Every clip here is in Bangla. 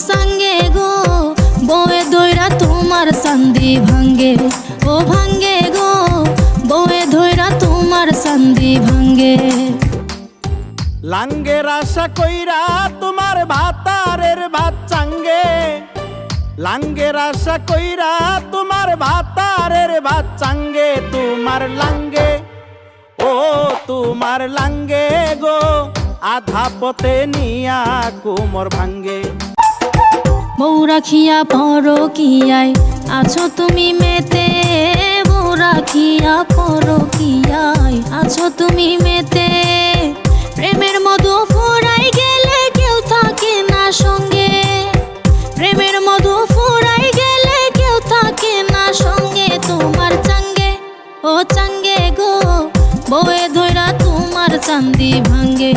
সাঙ্গে গো বয়ে ধইরা তোমার চান্দি ভাঙ্গে, ও ভাঙ্গে গো বয়ে ধইরা তোমার চান্দি ভাঙ্গে। লাঙ্গের আশা কইরা তোমার ভাতারের ভাত চাঙ্গে, লাঙ্গের আশা কইরা তোমার ভাতারের ভাত চাঙ্গে। তোমার লাঙ্গে ও তোমার লাঙ্গে গো আধা পথে নিয়া কোমর ভাঙ্গে। বউ রাখিয়া পরকিয়ায় আছো তুমি মেতে, বউ রাখিয়া পরকিয়ায় আছো তুমি মেতে। প্রেমের মধু ফুরাই গেলে কেউ থাকে না সঙ্গে, প্রেমের মধু ফুরাই গেলে কেউ থাকে না সঙ্গে। তোমার চাঙ্গে ও চাঙ্গে গো বয়ে ধইরা তোমার চান্দি ভাঙ্গে,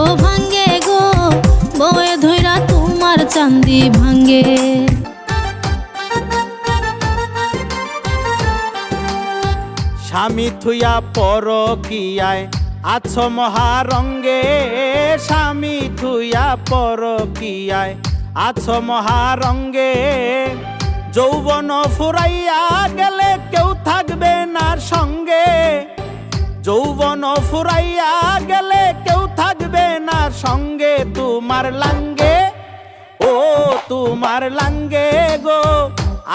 ও ভাঙ্গে গো বয়ে ধইরা তোমার চান্দি ভাঙ্গে। স্বামী থুইয়া পরকিয়ায় আছো মহারঙ্গে, স্বামী থুইয়া পরকিয়ায় আছো মহারঙ্গে। যৌবন ফুরাইয়া গেলে কেউ থাকবে না সঙ্গে, যৌবন ফুরাইয়া গেলে কেউ থাকবে না সঙ্গে। তোমার লাঙ্গে ও তোমার লাঙ্গে গো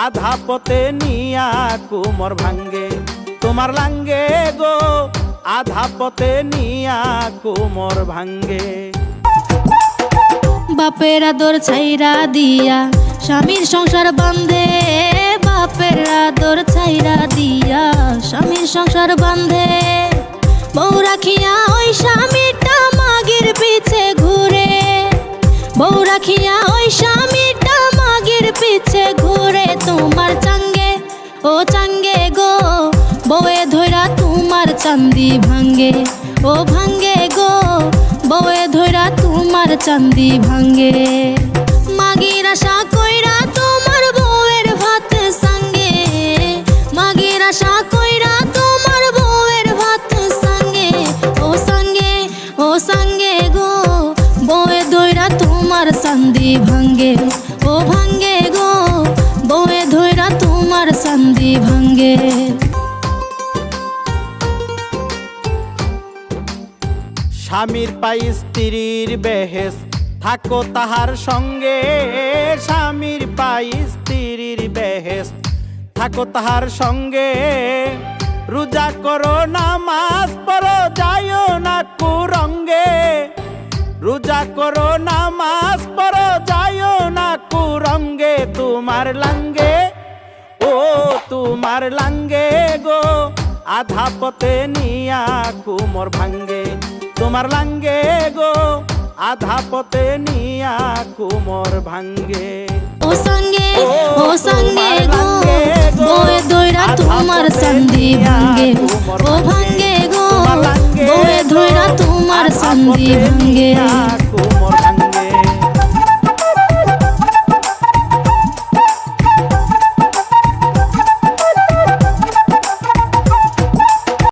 আধা পথে নিয়া কোমর ভাঙ্গে। তোমার লাঙ্গে গো আধা পথে নিয়া কোমর ভাঙ্গে। বাপের আদর ছাইরা দিয়া স্বামীর সংসার বান্ধে, বাপের আদর ছাইরা দিয়া স্বামীর সংসার বান্ধে। বউ রাখিয়া ওই স্বামীটা মাগির পিছে ঘুরে, বউ রাখিয়া ওই স্বামীটা মাগির পিছে ঘুরে। তোমার চাঙ্গে ও চাঙ্গে গো বয়ে ধইরা তোমার চান্দি ভাঙ্গে, ও ভাঙ্গে গো বয়ে ধইরা তোমার চান্দি ভাঙ্গে। মাগির আশা কইরা তোমার বউয়ের ভাত সাঙ্গে, মাগির আশা কইরা তোমার বউয়ের ভাত সাঙ্গে। ও সাঙ্গে ও সাঙ্গে গো বয়ে ধইরা তোমার চান্দি ভাঙ্গে, ও ভাঙ্গে গো বয়ে ধইরা তোমার চান্দি ভাঙ্গে। স্বামীর পাই স্ত্রীর বেহেস থাকো তাহার সঙ্গে, স্বামীর পাই স্ত্রীর বেহেস থাকো তাহার সঙ্গে। রোজা করো নামাজ পড়ো যাইও না কুরঙ্গে, রোজা করো নামাজ পড়ো যাইও না কুরঙ্গে। তোমার লাঙ্গে ও তোমার লাঙ্গে গো আধা পথে নিয়া কোমর ভাঙ্গে। তোমার লাঙ্গে গো আধা পথে নিয়া কোমর ভাঙ্গে। ও সঙ্গে গো বয়ে ধইরা তোমার চান্দি ভাঙ্গে, ও ভাঙ্গে গো বয়ে ধইরা তোমার চান্দি ভাঙ্গে।